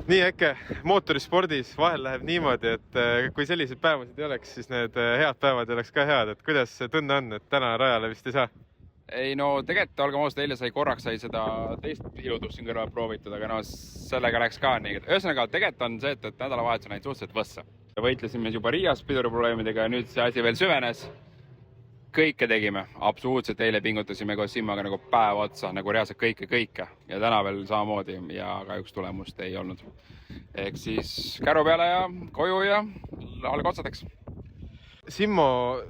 Nii äkki mootorispordis vahel läheb niimoodi, et kui sellised päevasid ei oleks, siis need head päevad ei oleks ka head. Et kuidas see tunne on, et täna rajale vist ei saa? Ei no tegelikult olgem ausad, eile korraks sai seda teist ilutust siin kõrval proovitud, aga no sellega läks ka nii. Ühesõnaga, tegelikult on see, et nädalavahetus on näinud suhteliselt võssa. Võitlesime juba Riias piduriprobleemidega ja nüüd see asi veel süvenes. Kõike tegime, absoluutselt eile pingutasime koos Simmaga nagu päev otsa, nagu reaalselt kõike. Ja täna veel samamoodi ja kahjuks tulemust ei olnud. Ehk siis käru peale ja koju ja alga otsadeks. Simmo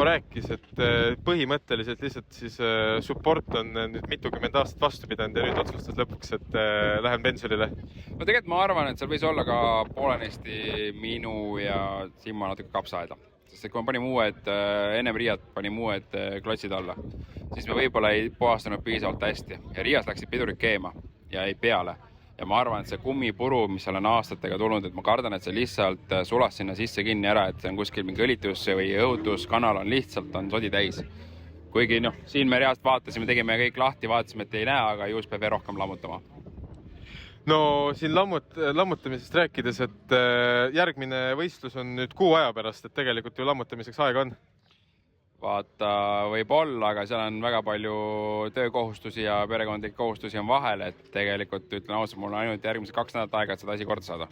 rääkis, et põhimõtteliselt lihtsalt siis support on nüüd mitukümmend aastat vastu pidanud ja nüüd otsustas lõpuks, et lähen pensionile. No tegelikult ma arvan, et seal võis olla ka poolenisti minu ja Simmo natuke kapsaaeda. Sest kui ma panin uued, ennem Riiat panin uued klotsid alla, siis me võib-olla ei puhastanud piisavalt hästi. Ja Riias läksid pidurid keema ja ei peale. Ja ma arvan, et see kummipuru, mis seal on aastatega tulnud, et ma kardan, et see lihtsalt sulas sinna sisse kinni ära, et see on kuskil mingi õlitus või õhutuskanal on lihtsalt sodi täis. Kuigi siin me reaalselt vaatasime, tegime kõik lahti, vaatasime, et ei näe, aga juus peab veel rohkem lammutama. No siin lammutamisest rääkides, et järgmine võistlus on nüüd 6 aja pärast, et tegelikult ju lammutamiseks aega on. Vaata, võib olla, aga seal on väga palju töökohustusi ja perekondlikke kohustusi on vahel, et tegelikult ütlen ausalt, mul on ainult järgmised 2 nädalat aega, et seda asi korda saada.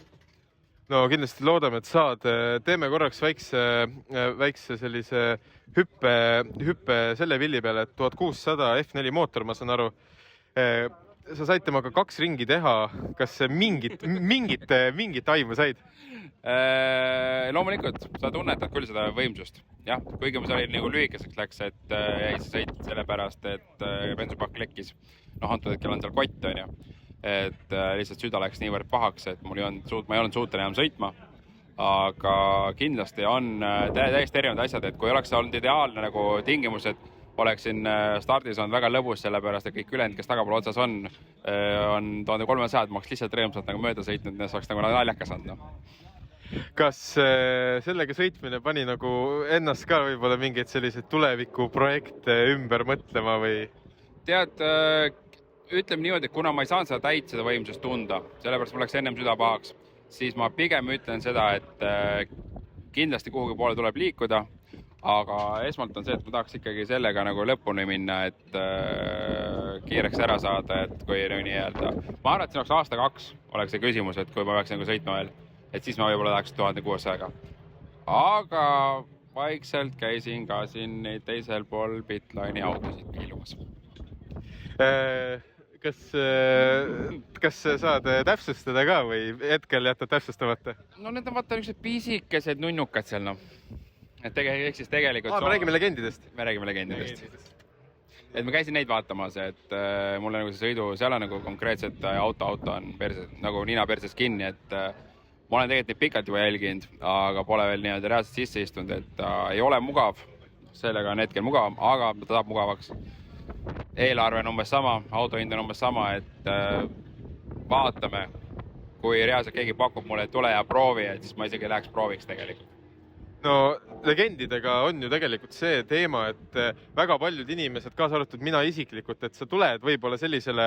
No kindlasti loodame, et saad. Teeme korraks väikse sellise hüppe selle villi peale, et 1600 F4 mootor, ma saan aru. Sa said temaga 2 ringi teha. Kas mingit aimu said? Loomulikult, sa tunnetad küll seda võimsust. Jah, kuigi see oli nagu lühikeseks läks, et jäi see sõit sellepärast, et bensupakk lekkis. Antud hetkel on seal kott, on ju. Et lihtsalt süda läks niivõrd pahaks, et ma ei olnud suuteline enam sõitma. Aga kindlasti on täiesti erinevad asjad, et kui oleks olnud ideaalne nagu tingimus, et oleksin stardis on väga lõbus, sellepärast, et kõik ülejäänud, kes tagapool otsas on 1300, ma oleks lihtsalt rõõmsalt nagu mööda sõitnud, ja saaks nagu naljakas anda. Kas sellega sõitmine pani nagu ennast ka võib-olla mingeid selliseid tulevikuprojekte ümber mõtlema või? Tead, ütleme niimoodi, et kuna ma ei saanud seda täit seda võimsust tunda, sellepärast mul läks ennem süda pahaks, siis ma pigem ütlen seda, et kindlasti kuhugi poole tuleb liikuda, aga esmalt on see, et ma tahaks ikkagi sellega nagu lõpuni minna, et kiireks ära saada, et kui nii-öelda. Ma arvan, et siin oleks aasta-2 oleks see küsimus, et kui ma peaks nagu sõitma veel, et siis ma võib-olla tahaks 1600-ga. Aga vaikselt käisin ka siin teisel pool pitline'i autosid piilumas. Kas saad täpsustada ka või hetkel jätad täpsustamata? No need on vaata niisugused pisikesed nunnukad seal, Et tegelikult... Me räägime legendidest. Me räägime legendidest. Et ma käisin neid vaatamas, et mulle nagu see sõidu, seal on nagu konkreetselt auto on nagu nina perses kinni, et ma olen tegelikult neid pikalt juba jälginud, aga pole veel nii-öelda reaalselt sisse istunud, et ei ole mugav, sellega on hetkel mugav, aga ta saab mugavaks. Eelarve on umbes sama, auto hind on umbes sama, et vaatame, kui reaalselt keegi pakub mulle, et tule ja proovi, et siis ma isegi läheks prooviks tegelikult. No legendidega on ju tegelikult see teema, et väga paljud inimesed, kaasa arvatud mina isiklikult, et sa tuled võib-olla sellisele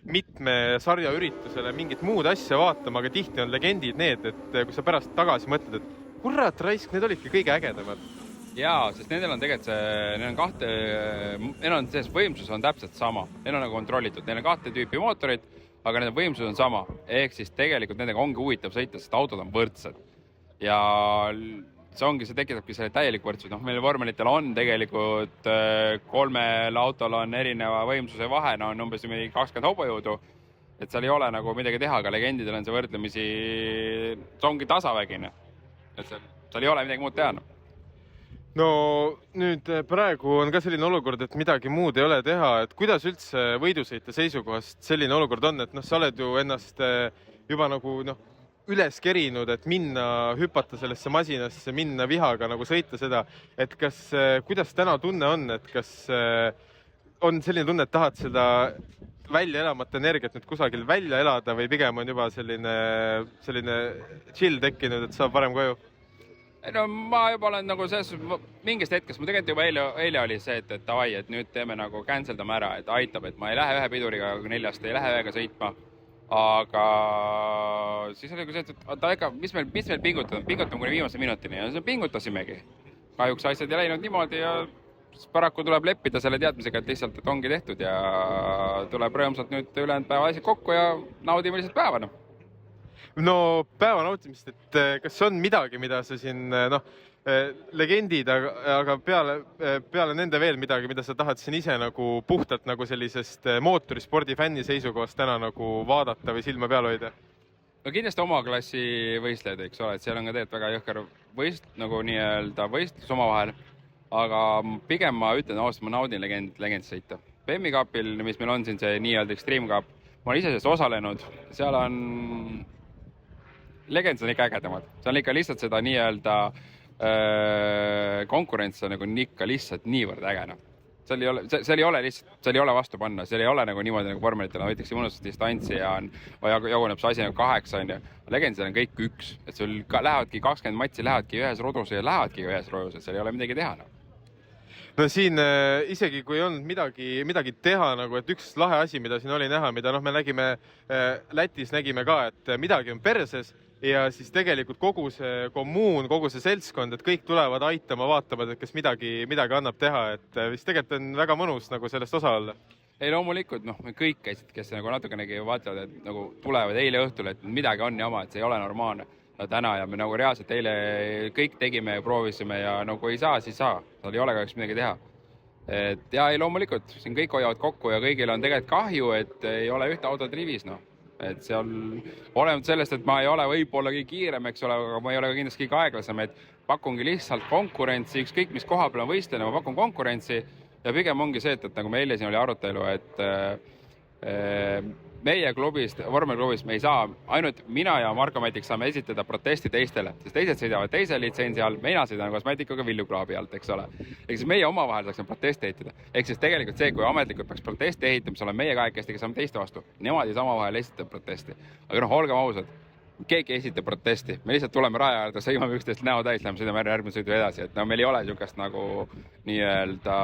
mitme sarja üritusele mingit muud asja vaatama, aga tihti on legendid need, et kui sa pärast tagasi mõtled, et kurat raisk, need olidki kõige ägedamad. Jaa, sest nendel on tegelikult neil on see võimsus on täpselt sama, neil on nagu kontrollitud, neil on 2 tüüpi mootorid, aga nende võimsus on sama, ehk siis tegelikult nendega ongi huvitav sõita, sest autod on võrdsed ja see tekitabki selle täielik võrdsus. Meil vormelitel on tegelikult 3 autol on erineva võimsuse vahe, on umbes 20 hobujõudu, et seal ei ole nagu midagi teha, aga legendidel on see võrdlemisi, see ongi tasavägine, et seal ei ole midagi muud teha. No nüüd praegu on ka selline olukord, et midagi muud ei ole teha, et kuidas üldse võidusõite seisukohast selline olukord on, et sa oled ju ennast juba nagu üles kerinud, et minna, hüpata sellesse masinasse, minna vihaga nagu sõita seda, et kuidas täna tunne on, et kas on selline tunne, et tahad seda välja elamata energiat nüüd kusagil välja elada või pigem on juba selline chill tekkinud, et saab varem koju? No ma juba olen nagu mingist hetkest, ma tegelikult juba eile oli see, et davai, et nüüd teeme nagu canceldame ära, et aitab, et ma ei lähe ühe piduriga 4, ei lähe ühega sõitma, aga siis oli see, et ega, mis meil pingutame kuni viimase minutini ja pingutasimegi. Kahjuks asjad ei läinud niimoodi ja paraku tuleb leppida selle teadmisega, et lihtsalt et ongi tehtud ja tuleb rõõmsalt nüüd ülejäänud päeva asjad kokku ja naudime lihtsalt päeva. No päeva nautimist, et kas on midagi, mida sa siin, legendid, aga peale nende veel midagi, mida sa tahad siin ise nagu puhtalt nagu sellisest mootorispordi fänni seisukohast täna nagu vaadata või silma peal hoida? No kindlasti oma klassi võistlejad, eks ole, et seal on ka tegelikult väga jõhker nagu nii-öelda võistlus omavahel, aga pigem ma ütlen ausalt, ma naudin legend sõita. BMW Cupil, mis meil on siin see nii-öelda Extreme Cup, ma olen ise sellest osalenud, seal on legend on ikka ägedamad, see on ikka lihtsalt seda nii-öelda konkurents on nagu ikka lihtsalt niivõrd äge. Seal ei ole vastu panna, seal ei ole nagu niimoodi nagu vormelitel, näiteks unustusdistantsi ja jaguneb see asi nagu 8, legendidel on kõik üks, et sul lähevadki 20 matsi, lähevadki ühes rodus ja lähevadki ühes rodus, et seal ei ole midagi teha. No siin isegi kui on midagi teha, nagu et üks lahe asi, mida siin oli näha, mida me nägime Lätis, nägime ka, et midagi on perses ja siis tegelikult kogu see kommuun, kogu see seltskond, et kõik tulevad aitama, vaatavad, et kes midagi annab teha, et vist tegelikult on väga mõnus nagu sellest osa olla. Ei loomulikult, me kõik käisid, kes nagu natukenegi vaatavad, et nagu tulevad eile õhtul, et midagi on jama, et see ei ole normaalne. Täna ja me nagu reaalselt eile kõik tegime ja proovisime ja nagu ei saa, siis saa. Seal ei ole kahjuks midagi teha. Et ja ei loomulikult, siin kõik hoiavad kokku ja kõigil on tegelikult kahju, et ei ole ühte autot rivis. Et seal olemata sellest, et ma ei ole võib-olla kõige kiirem, eks ole, aga ma ei ole ka kindlasti kõige aeglasem, et pakungi lihtsalt konkurentsi, ükskõik mis koha peal on võistlejana, ma pakun konkurentsi ja pigem ongi see, et nagu meil siin oli arutelu, et meie klubist, vormeliklubist me ei saa, ainult mina ja Marko Mätik saame esitada protesti teistele, sest teised sõidavad teise litsentsi all, mina sõidan koos Mätikuga Villu Kraabi alt, eks ole. Ehk siis meie omavahel saaksime protesti ehitada. Ehk siis tegelikult see, kui ametlikult peaks protesti ehitama, siis oleme meie kahekesti, kes saame teiste vastu. Nemad ei saa omavahel esitada protesti. Aga olgem ausad, keegi esitab protesti. Me lihtsalt tuleme raja äärde, sõimame üksteist näo täis, läheme sõidame järgmine sõidu edasi. Et meil ei ole niisugust nagu nii-öelda,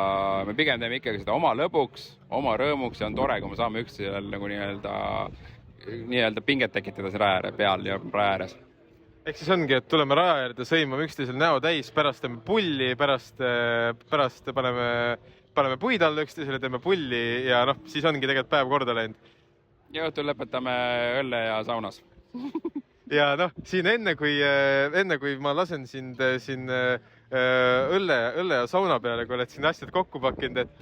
me pigem teeme ikkagi seda oma lõbuks, oma rõõmuks ja on tore, kui me saame üksteisel nagu nii-öelda pinget tekitada see raja peal ja raja ääres. Ehk siis ongi, et tuleme raja äärde, sõimame üksteisel näo täis, pärast teeme pulli, pärast paneme puid alla üksteisele, teeme pulli ja siis ongi tegelikult päev korda läinud. Ja õhtul lõpetame õlle ja saunas. Ja siin enne kui ma lasen sind siin õlle ja sauna peale, kui oled siin asjad kokku pakkinud, et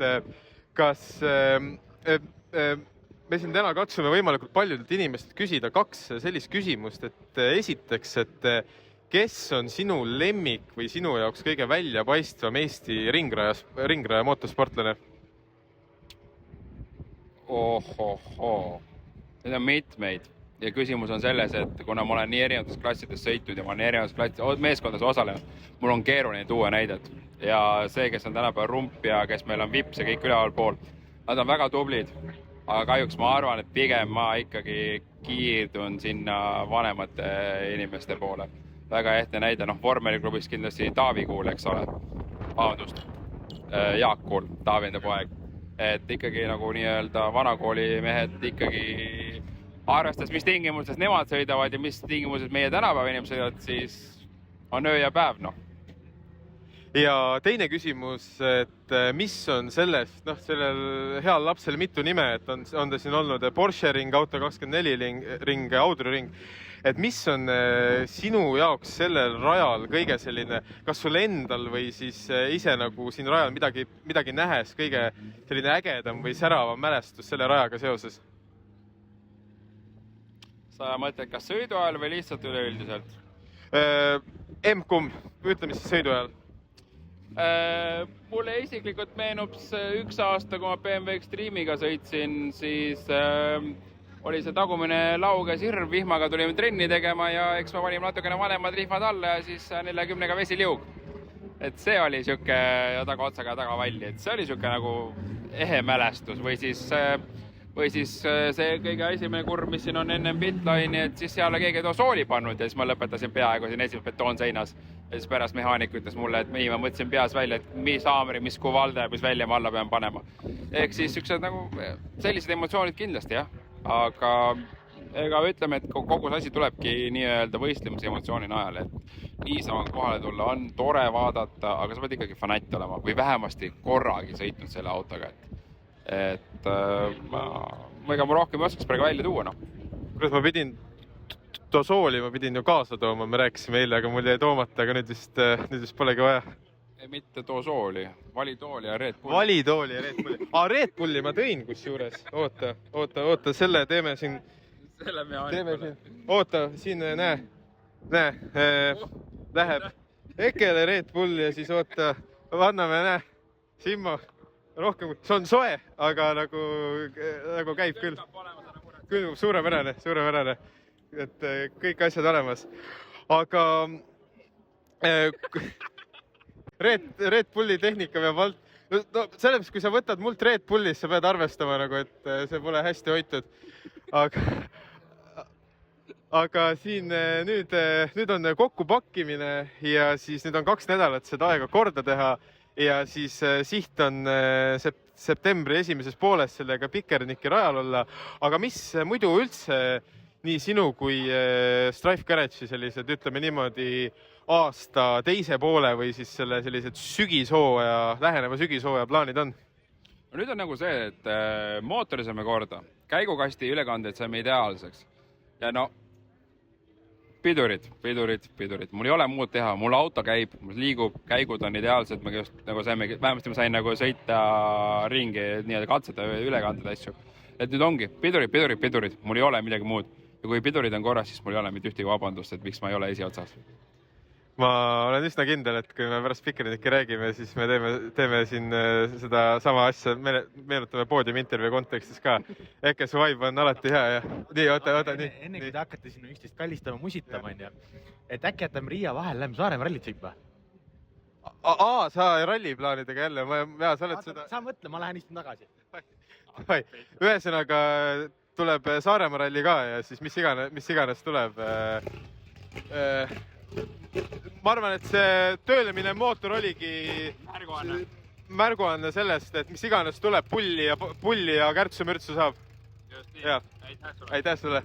kas me siin täna katsume võimalikult paljudelt inimestelt küsida 2 sellist küsimust, et esiteks, et kes on sinu lemmik või sinu jaoks kõige väljapaistvam Eesti ringraja motosportlane? Need on mitmeid. Ja küsimus on selles, et kuna ma olen nii erinevates klassides sõitnud ja ma olen erinevates meeskondades osalenud, mul on keeruline tuua näidet. Ja see, kes on tänapäeval rump ja kes meil on vips ja kõik üleval pool, nad on väga tublid. Aga kahjuks ma arvan, et pigem ma ikkagi kiirdun sinna vanemate inimeste poole. Väga ehte näide, vormeliklubis kindlasti Taavi Kuul, eks ole. Vabandust, Jaak Kuul, Taavi enda poeg. Et ikkagi nagu nii-öelda vanakooli mehed ikkagi arvestades, mis tingimustes nemad sõidavad ja mis tingimused meie tänapäeva inimesed sõidavad, siis on öö ja päev. Ja teine küsimus, et mis on sellest, sellel heal lapsel mitu nime, et on ta siin olnud Porsche ring, Auto24 ring, Audru ring, et mis on sinu jaoks sellel rajal kõige selline, kas sul endal või siis ise nagu siin rajal midagi nähes, kõige selline ägedam või säravam mälestus selle rajaga seoses? Sa mõtled kas sõidu ajal või lihtsalt üleüldiselt? Kumb, ütleme siis sõidu ajal. Mulle isiklikult meenub üks aasta, kui ma BMW Extreme'iga sõitsin, siis oli see tagumine lauge sirv, vihmaga tulime trenni tegema ja eks ma panime natukene vanemad rihvad alla ja siis 40-ga vesiliug. Et see oli siuke taga otsaga ja taga valli, et see oli siuke nagu ehe mälestus või siis see kõige esimene kurv, mis siin on ennem pitline'i, et siis seal keegi too sooli pannud ja siis ma lõpetasin peaaegu siin esimest betoonseinas. Ja siis pärast mehaanik ütles mulle, et ma mõtlesin peas välja, et mis haamri, mis kuvalde, mis välja ma alla pean panema. Ehk siis sellised emotsioonid kindlasti, jah. Aga ega ütleme, et kogu see asi tulebki nii-öelda võistlemise emotsiooni najal, et niisama kohale tulla on tore vaadata, aga sa pead ikkagi fanatt olema või vähemasti korragi sõitnud selle autoga, et ega ma rohkem ei oskaks praegu välja tuua, noh. Kuidas ma pidin Dosooli ma pidin ju kaasa tooma, me rääkisime eile, aga mul jäi toomata, aga nüüd vist polegi vaja. Mitte Dosooli, valitooli ja Red Bulli. Valitooli ja Red Bulli. Red Bulli ma tõin kusjuures. Oota, selle teeme siin. Oota, siin näe, läheb Ekele Red Bull ja siis oota, anname, näe, Simmo, rohkem, see on soe, aga nagu käib küll. Küll suurepärane. Et kõik asjad olemas. Aga Red Bulli tehnika peab alt... No, selles, kui sa võtad mult Red Bullis, sa pead arvestama, et see pole hästi hoitud. Aga siin nüüd on kokkupakkimine ja siis nüüd on 2 nädalat seda aega korda teha ja siis siht on septembri esimeses pooles sellega Pikerniki rajal olla. Aga mis muidu üldse nii sinu kui Strife Garage'i sellised, ütleme niimoodi, aasta teise poole või siis sellised läheneva sügishooaja plaanid on? No nüüd on nagu see, et mootori saime korda, käigukasti ülekandeid saime ideaalseks ja no pidurid. Mul ei ole muud teha, mul auto käib, mul liigub, käigud on ideaalsed, vähemasti ma sain nagu sõita ringi, nii-öelda katseta ülekanded asju. Et nüüd ongi pidurid, mul ei ole midagi muud. Ja kui pidurid on korras, siis mul ei ole mitte ühtegi vabandust, et miks ma ei ole esiotsas. Ma olen üsna kindel, et kui me pärast Pikerniki räägime, siis me teeme siin seda sama asja, meenutame poodiumi intervjuu kontekstis ka. Eke, su vibe on alati hea ja nii, oota. Enne kui te hakkate sinna üksteist kallistama, musitama, et äkki jätame Riia vahel, läheme Saaremaa rallit sõitma. Sa ralliplaanidega jälle, sa oled seda... Sa mõtle, ma lähen istun tagasi. Ühesõnaga tuleb Saaremaa ralli ka ja siis mis iganes tuleb. Ma arvan, et see tööle minev mootor oligi märguanne sellest, et mis iganes tuleb, pulli ja kärtsu-mürtsu saab. Just nii. Aitäh sulle.